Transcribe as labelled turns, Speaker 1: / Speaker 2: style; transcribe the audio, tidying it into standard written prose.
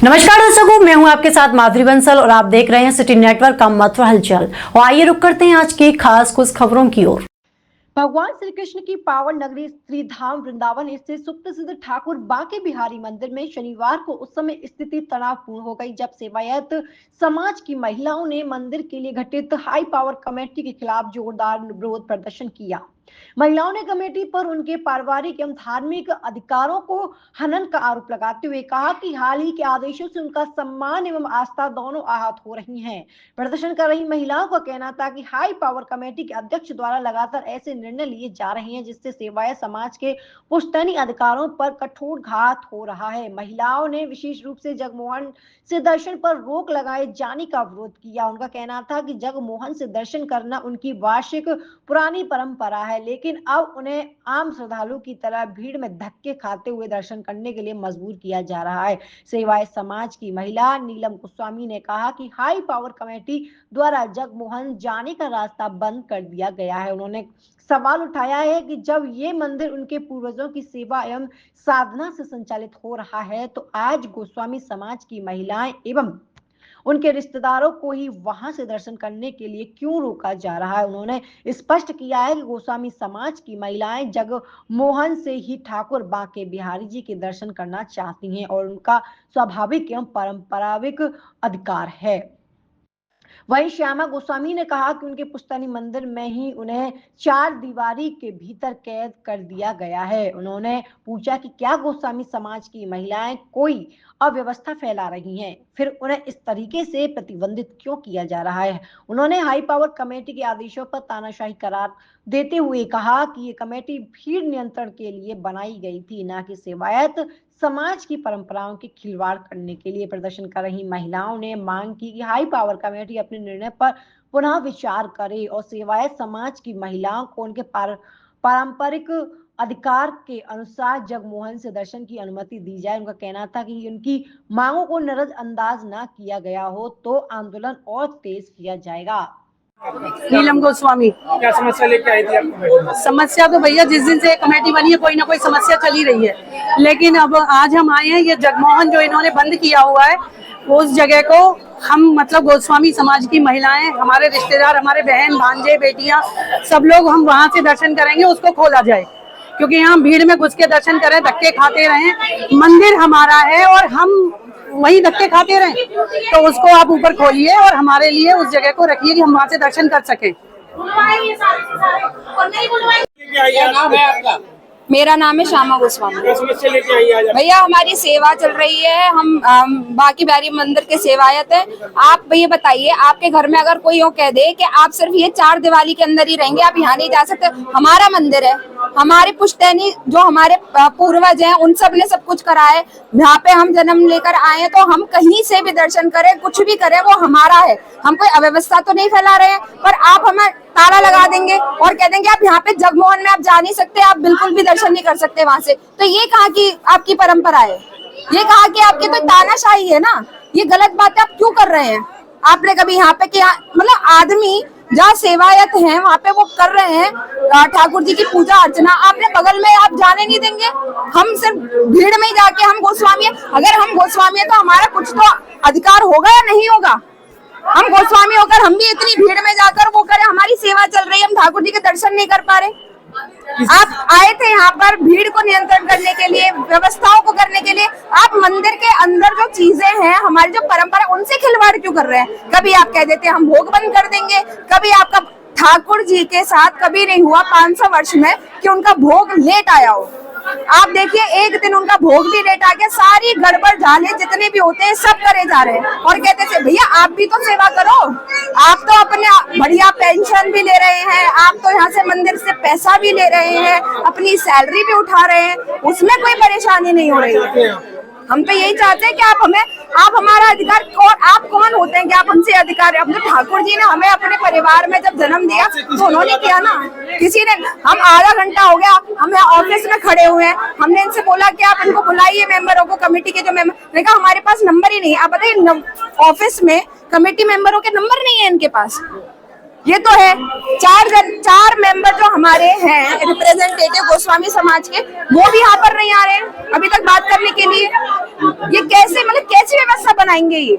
Speaker 1: नमस्कार दर्शकों, मैं हूं आपके साथ माधुरी बंसल और आप देख रहे हैं सिटी नेटवर्क का मथुरा हलचल। और आइए रुक करते हैं आज की खास कुछ खबरों की ओर।
Speaker 2: भगवान श्री कृष्ण की पावन नगरी श्री धाम वृंदावन स्थित सुप्रसिद्ध ठाकुर बांके बिहारी मंदिर में शनिवार को उस समय स्थिति तनावपूर्ण हो गई जब सेवायत समाज की महिलाओं ने मंदिर के लिए गठित हाई पावर कमेटी के खिलाफ जोरदार विरोध प्रदर्शन किया। महिलाओं ने कमेटी पर उनके पारिवारिक एवं धार्मिक अधिकारों को हनन का आरोप लगाते हुए कहा कि हाल ही के आदेशों से उनका सम्मान एवं आस्था दोनों आहत हो रही हैं। प्रदर्शन कर रही महिलाओं का कहना था कि हाई पावर कमेटी के अध्यक्ष द्वारा लगातार ऐसे निर्णय लिए जा रहे हैं जिससे सेवायत समाज के पुश्तैनी अधिकारों पर कठोर घात हो रहा है। महिलाओं ने विशेष रूप से जगमोहन से दर्शन पर रोक लगाए जाने का विरोध किया। उनका कहना था कि जगमोहन से दर्शन करना उनकी वार्षिक पुरानी परंपरा है, लेकिन अब उन्हें आम श्रद्धालु की तरह भीड़ में धक्के खाते हुए दर्शन करने के लिए मजबूर किया जा रहा है। सेवायत समाज की महिला नीलम गोस्वामी ने कहा कि हाई पावर कमेटी द्वारा जगमोहन जाने का रास्ता बंद कर दिया गया है। उन्होंने सवाल उठाया है कि जब ये मंदिर उनके पूर्वजों की सेवा एवं साधना से संचालित हो रहा है तो आज गोस्वामी समाज की महिलाएं एवं उनके रिश्तेदारों को ही वहां से दर्शन करने के लिए क्यों रोका जा रहा है। उन्होंने स्पष्ट किया है कि गोस्वामी समाज की महिलाएं जगमोहन से ही ठाकुर बांके बिहारी जी के दर्शन करना चाहती हैं और उनका स्वाभाविक एवं पारंपरिक अधिकार है। वहीं श्यामा गोस्वामी ने कहा कि उनके पुश्तैनी मंदिर में ही उन्हें चार दीवारी के भीतर कैद कर दिया गया है। उन्होंने पूछा कि क्या गोस्वामी समाज की महिलाएं कोई अव्यवस्था फैला रही हैं, फिर उन्हें इस तरीके से प्रतिबंधित क्यों किया जा रहा है। उन्होंने हाई पावर कमेटी के आदेशों पर तानाशाही करार देते हुए कहा कि ये कमेटी भीड़ नियंत्रण के लिए बनाई गई थी, न कि सेवायत समाज की परंपराओं की खिलवाड़ करने के लिए। प्रदर्शन कर रही महिलाओं ने मांग की कि हाई पावर कमेटी अपने निर्णय पर पुनः विचार करे और सेवायत समाज की महिलाओं को उनके पारंपरिक अधिकार के अनुसार जगमोहन से दर्शन की अनुमति दी जाए। उनका कहना था कि उनकी मांगों को नजरअंदाज न किया गया हो तो आंदोलन और तेज किया जाएगा।
Speaker 3: नीलम गोस्वामी।
Speaker 4: क्या समस्या लेके आई थी आप?
Speaker 3: समस्या तो भैया जिस दिन से कमेटी बनी है कोई ना कोई समस्या चली रही है, लेकिन अब आज हम आए हैं, ये जगमोहन जो इन्होंने बंद किया हुआ है उस जगह को हम मतलब गोस्वामी समाज की महिलाएं, हमारे रिश्तेदार, हमारे बहन भांजे बेटियां सब लोग हम वहां से दर्शन करेंगे, उसको खोला जाए क्योंकि यहाँ भीड़ में घुस के दर्शन करें, धक्के खाते रहें। मंदिर हमारा है और हम वही धक्के खाते रहे, तो उसको आप ऊपर खोलिए और हमारे लिए उस जगह को रखिए कि हम वहां से दर्शन कर सकें।
Speaker 4: क्या नाम है आपका?
Speaker 5: मेरा नाम है श्यामा गोस्वामी।
Speaker 4: क्या समस्या लेके आई आज?
Speaker 5: भैया हमारी सेवा चल रही है, हम बांके बिहारी मंदिर के सेवायत है। आप भैया बताइए, आपके घर में अगर कोई यूँ कह दे कि आप सिर्फ ये चार दीवारी के अंदर ही रहेंगे, आप यहाँ नहीं जा सकते। हमारा मंदिर है, हमारे पुश्तैनी जो हमारे पूर्वज हैं उन सब ने सब कुछ करा है। यहाँ पे हम जन्म लेकर आए हैं तो हम कहीं से भी दर्शन करें, कुछ भी करें, वो हमारा है। हम कोई अव्यवस्था तो नहीं फैला रहे हैं, पर आप हमें ताला लगा देंगे और कह देंगे आप यहाँ पे जगमोहन में आप जा नहीं सकते, आप बिल्कुल भी दर्शन नहीं कर सकते वहां से। तो ये कहाँ की आपकी परंपरा है? ये कहाँ की आपकी तो तानाशाही है ना। ये गलत बात है, आप क्यों कर रहे हैं? आपने कभी यहाँ पे क्या मतलब आदमी जहाँ सेवायत हैं वहाँ पे वो कर रहे हैं ठाकुर जी की पूजा अर्चना, आपने बगल में आप जाने नहीं देंगे। हम सिर्फ भीड़ में ही जाके हम गोस्वामी है, अगर हम गोस्वामी है तो हमारा कुछ तो अधिकार होगा या नहीं होगा? हम गोस्वामी होकर हम भी इतनी भीड़ में जाकर वो करें, हमारी सेवा चल रही है, हम ठाकुर जी के दर्शन नहीं कर पा रहे। आप आए थे यहाँ पर भीड़ को नियंत्रण करने के लिए, व्यवस्थाओं को करने के लिए। आप मंदिर के अंदर जो चीजें हैं, हमारी जो परंपरा, उनसे खिलवाड़ क्यों कर रहे हैं? कभी आप कह देते हैं हम भोग बंद कर देंगे, कभी आपका ठाकुर जी के साथ कभी नहीं हुआ 500 वर्ष में कि उनका भोग लेट आया हो। आप देखिए एक दिन उनका भोग भी लेट आ गया, सारी गड़बड़ झाले जितने भी होते हैं सब करे जा रहे हैं और कहते थे भैया आप भी तो सेवा करो, आप तो अपने बढ़िया पेंशन भी ले रहे हैं, आप तो यहाँ से मंदिर से पैसा भी ले रहे हैं, अपनी सैलरी भी उठा रहे हैं, उसमें कोई परेशानी नहीं हो रही है। हम तो यही चाहते हैं कि आप हमारा अधिकार, आप कौन होते हैं कि आप हमसे अधिकार? अब तो ठाकुर जी ने हमें अपने परिवार में जब जन्म दिया तो उन्होंने किया ना, किसी ने, हम आधा घंटा हो गया हम ऑफिस में खड़े हुए हैं, हमने इनसे बोला कि आप इनको बुलाइए मेंबरों को, कमेटी के जो मेंबर, ने कहा हमारे पास नंबर ही नहीं है। आप बताइए ऑफिस में कमेटी मेंबरों के नंबर नहीं है इनके पास, ये तो है। चार मेंबर जो हमारे हैं रिप्रेजेंटेटिव गोस्वामी समाज के, वो भी यहाँ पर नहीं आ रहे हैं अभी तक बात करने के लिए। ये कैसे, मतलब कैसी व्यवस्था बनाएंगे ये?